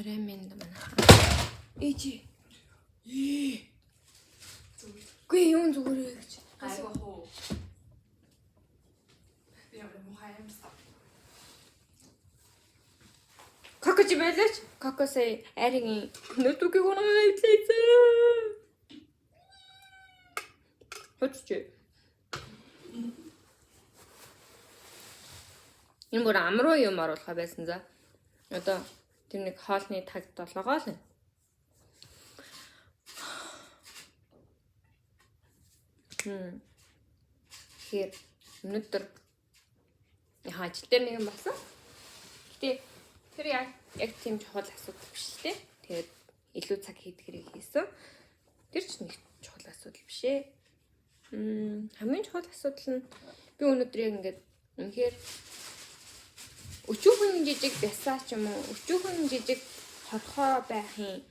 Ремэнд манай. Ээжи. Гүй юу зүгээр гэж. Айгаа хоо. Я мухай юмсан. Какоч байлаач. Какосэй арийн нөтүгийг унаа итлээзээ. Хоцч. Энэ бүр амруу юм оруулахаа байсан за. Одоо тэр нэг хоолны таг долоогоо л. Тэгэхээр өнөөдөр ажил дээр нэг юм болсон. Гэтэ тэр яг тийм чухал асуудал биш тий. Тэгээд илүү цаг хийдгэрийг хийсэн. Тэр ч нэг чухал асуудал биш ээ. Хамгийн чухал асуудал нь би өнөөдөр яг ингээд үнэхээр өчүүхэн жижиг бясаа ч юм уу, өчүүхэн жижиг хорхоо байхын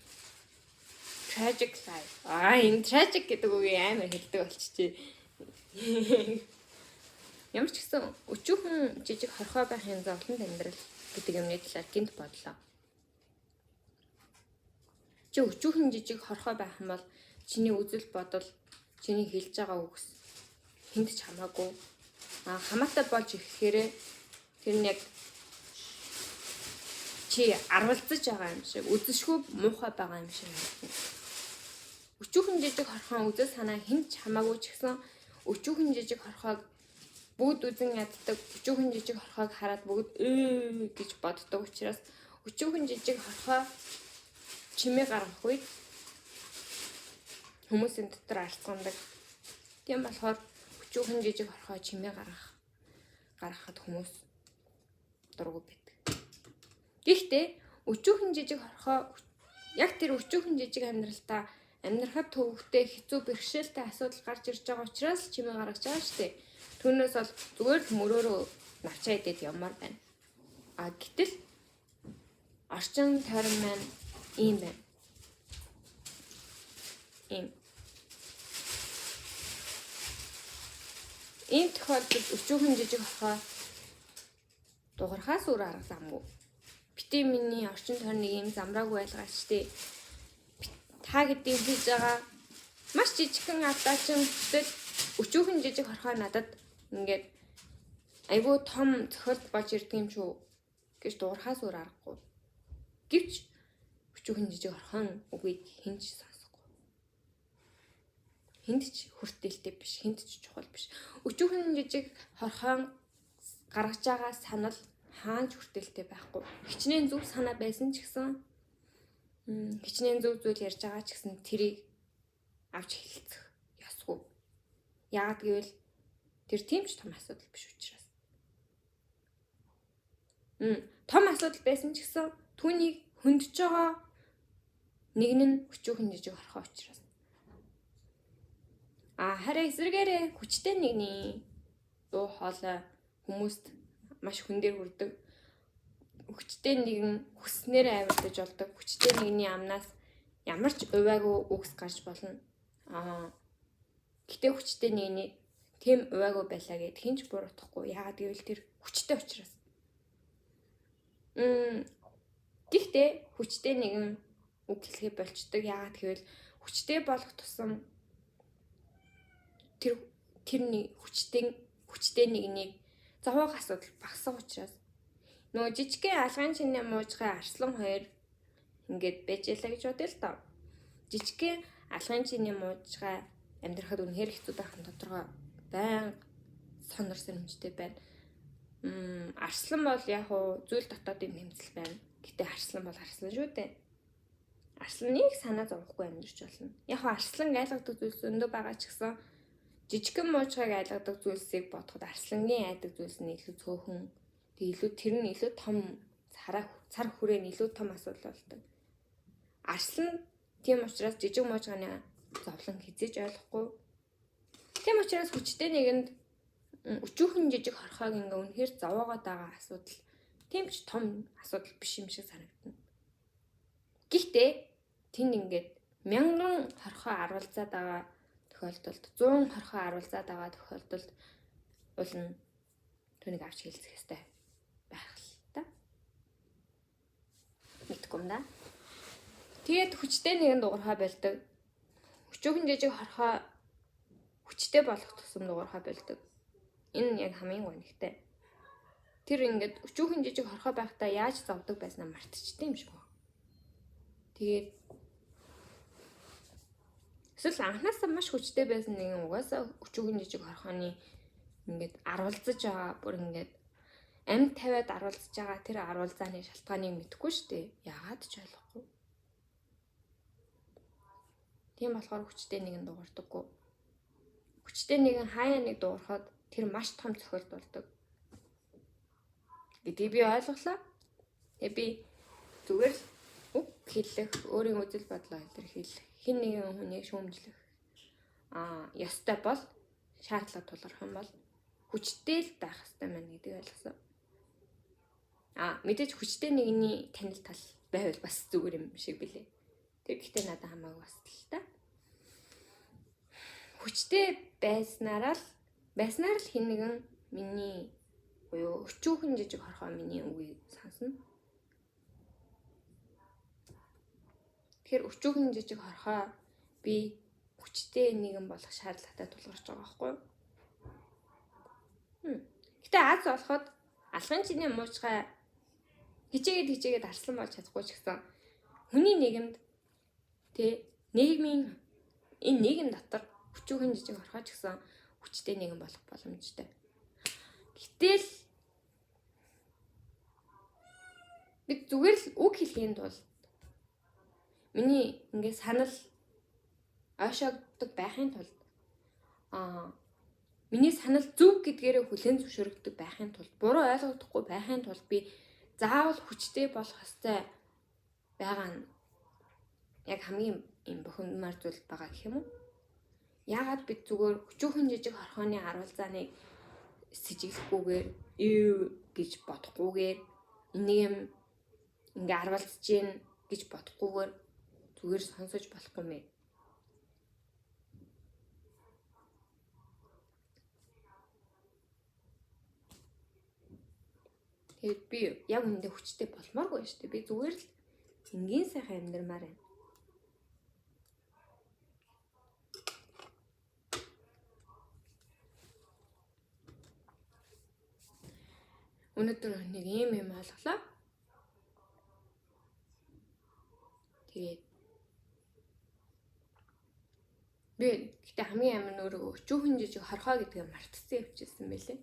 tragic life. Энэ tragic гэдэг үгийг амар хэлдэг болчихжээ. Ямар ч гэсэн өчүүхэн жижиг хорхоо байхын зовлонт амьдрал гэдэг юмны талаар гинт бодлоо. Чи өчүүхэн жижиг хорхоо байх юм бол чиний үзэл бодол, чиний хэлж байгаа үгс хүнд ч хамаагүй хамаатай болж ирэхээр тэр нь яг чи арвалцаж байгаа юм шиг, үзэсгүй муухай байгаа юм шиг байна. Өчүүхэн жижиг хорхон үзэл санаа хүнд ч хамаагүй ч гэсэн өчүүхэн жижиг хорхоог бүгд үзэн яддаг, өчүүхэн жижиг хорхоог хараад бүгд гэж боддог учраас өчүүхэн жижиг хорхоо чимээ гаргах үед хүмүүсийн дотор арцгандаг. Тийм болохоор өчүүхэн жижиг хорхоо чимээ гаргахад хүмүүс дургу байдаг. Гэхдээ өчүүхэн жижиг хорхоо яг тэр өчүүхэн жижиг амьдралтаа амьдрахад төвөгтэй хэцүү бэрхшээлтэй асуудал гарч ирж байгаа учраас чимээ гаргаж байгаа шүү дээ. Түүнээс бол зүгээр л мөрөөрөө навчаа идээд явмаар байна. Гэтэл орчин тойрон маань ийм байна. Ийм тохиолдолд өчүүхэн жижиг хорхоо дуурхаас өөр арга замгүй. Бити миний орчин тойрныг ийм замраагүй байлгаач тээ. Та гэдгийг хийж байгаа маш жижигхэн алдаачин хүсэл өчүүхэн жижиг хорхоо надад ингээд айгүй том цохилт болж ирдэг юм шүү гэж дуурхаас өөр аргагүй. Гэвч өчүүхэн жижиг хорхон үгийг хинч сонсохгүй. Хинд ч хүртээлтэй биш, хинд ч чухал биш. Өчүүхэн жижиг хорхон гаргаж байгаа санал хаанч хүртээлтэй байхгүй. Хичнээн зөв санаа байсан ч гэсэн хичнээн зөв зүйл ярьж байгаа ч гэсэн тэрийг авч хэлцэх ёсгүй. Яагаад гэвэл тэр тийм ч том асуудал биш учраас. Том асуудал байсан ч гэсэн түүнийг хөндөж байгаа нэг нь өчүүхэн жижиг хорхоо учраас. Хараа эсрэгээрээ хүчтэй нэгний дуу хоолой хүмүүст маш хүн дээр хүрдэг. Хүчтэй нэгэн хүснээр авирдаж болдог. Хүчтэй нэгний амнаас ямар ч увайгүй үгс гарч болно. Гэтэ хүчтэй нэгний тэм увайгүй байлаа гэд хинч буруутахгүй. Яагаад гэвэл тэр хүчтэй учраас. Гэхдээ хүчтэй нэгэн үг хэлхий болчдөг. Яагаад гэвэл хүчтэй болох тусам тэрний хүчтэй нэгнийг зовоог асуудал багасах учраас нөгөө жижигхэн алган чинээ муужгаа арслан хоёр ингээд бэжэлээ гэж бодъё л доо. Жижигхэн алган чинээ муужгаа амьдрахад үнэхээр хэцүү байхын тодорхой байнга сонор сэрэмжтэй байна. Арслан бол яг уу зүйл дотоодын тэмцэл байна. Гэтэ арслан бол арслан шүү дээ. Арсланыг санаа зовхгүй амьдарч болно. Яг уу арслан айлгадаг зүйлс өндөө байгаа ч гэсэн жижигхэн муужгааг айлгадаг зүйлсийг бодоход арслангийн айдаг зүйлс нь илүү цөөхөн. Тэр нь илүү том цар хүрээ нь илүү том асуудал болдог. Арслан тийм учраас жижиг муужгааны зовлон хизээж ойлгохгүй. Тийм учраас хүчтэй нэгэнд өчүүхэн жижиг хорхоог ингээ үнэхээр зовоогоод байгаа асуудал тийм ч том асуудал биш юм шиг санагдана. Гэхдээ тэнд ингээд 1000 хорхоо арвалзаад байгаа тохиолдолд 100 хорхоо арвалзаад байгаа тохиолдолд уулна түүнийг авч хэлцэх ёстой байх л та. Мэдгүй юм да. Тэгээд хүчтэй нэгэн дуурхай болдог. Өчүүхэн жижиг хорхоо хүчтэй болох тусам дуурхай болдог. Энэ яг хамгийн гонигтай. Тэр ингээд өчүүхэн жижиг хорхоо байхдаа яаж зовдөг байснаа мартчихдаг юм шиг байна. Тэгээд эсвэл анхнаасаа маш хүчтэй байсан нэгэн угаасаа өчүүхэн жижиг хорхооны ингээд аруулзаж байгаа бүр ингээд амьд тавиад аруулзаж байгаа тэр аруулзааны шалтгааныг мэдэхгүй шүү дээ. Яагаад ч ойлгохгүй. Тийм болохоор хүчтэй нэгэн дуурдаггүй. Хүчтэй нэгэн хаяа нэг дуурахад тэр маш том цохилт болдог. Гэдгийг би ойлголоо. Тэгээ би зүгээр л үг хэлэх, өөрийн үзэл бодлоо илэрхийлэх, хэн нэгэн хүнийг шүүмжлэх ёстой бол шаардлага тулгарх юм бол хүчтэй л байх ёстой мэн гэдгийг ойлгосон. Мэдээж хүчтэй нэгний танил тал байвал бас зүгээр юм шиг билээ. Тэр гэхдээ надад хамаагүй бас л та. Хүчтэй байснаар л хэн нэгэн миний буюу өчүүхэн жижиг хорхоо миний үгийг сонсно. Тэгэхээр өчүүхэн жижиг хорхоо би хүчтэй нэгэн болох шаардлагатай тулгарч байгаа байхгүй юу? Гэтэ аз болоход алхын чиний муучгай хичээгээд арслан болж чадахгүй ч гэсэн хүний нийгэмд нийгмийн энэ нийгэм дотор өчүүхэн жижиг хорхоо ч гэсэн хүчтэй нэгэн болох боломжтой. Гэтэл бид зүгээр л үг хэлхийн тулд миний ингээд санал ойшоогддог байхын тулд миний санал зөв гэдгээрээ хүлээн зөвшөөрөгдөг байхын тулд буруу ойлгогдохгүй байхын тулд би заавал хүчтэй болох ёстой байгаа нь яг хамгийн юм бохимдмар зүйл байгаа гэх юм уу? Яагаад бид зүгээр өчүүхэн жижиг хорхооны аруулзааныг сэжиглэхгүйгээр гэж бодохгүйгээр энийг юм ингээ арвалцж гин гэж бодохгүйгээр зүгээр сонсож болохгүй мэ. Тэгээд би яг үндэ хүчтэй болмооргүй шүү дээ. Би зүгээр л энгийн сайхан амьдрмаар байна. Өнөөдөр нэг юм ойлголоо. Тэгээд би гэтээ хамгийн амар нөрөө өчүүхэн жижиг хорхоо гэдгийг мартцсан явчихсан байлээ.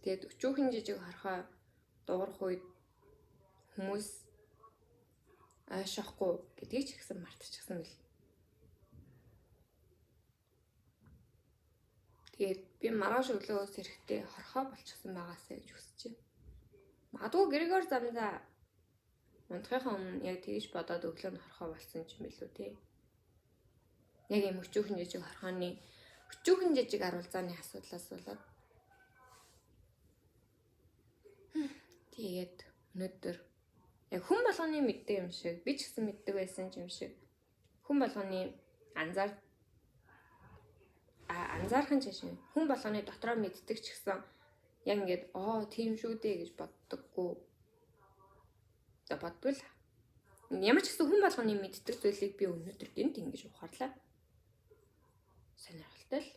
Тэгээд өчүүхэн жижиг хорхоо дуурах үед хүмүүс ойшоохгүй гэдгийг ч ихсэн мартчихсан бэл. Тэгээд би маргааш өглөөгөөс эрэхтэй хорхоо болчихсон байгаасаа гэж хүсэж байна. Магадгүй Григор замдаа унтахынхаа өмнө яг тэгж бодоод өглөө нь хорхоо болсон юм билүү те. Яг юм өчүүхэн жижиг аруулзааны асуудлаас болоод тэгээд өнөөдөр яг хүн болгоны мэддэг юм шиг би ч гэсэн мэддэг байсан юм шиг хүн болгоны анзаархан ч шиг хүн болгоны дотроо мэддэг ч гэсэн яг ингээд тийм шүү дээ гэж боддоггүй. Бодвол ямар ч гэсэн хүн болгоны мэддэг зүйлийг би өнөөдөр гэнт ингэж ухаарлаа. Сонирхолтой л.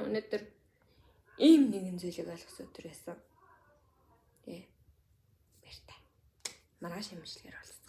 Өнөөдөр ийм нэгэн зүйлийг ойлгох өдөр байсан. Баяртай. Маргааш имжлэгээр уулзсан.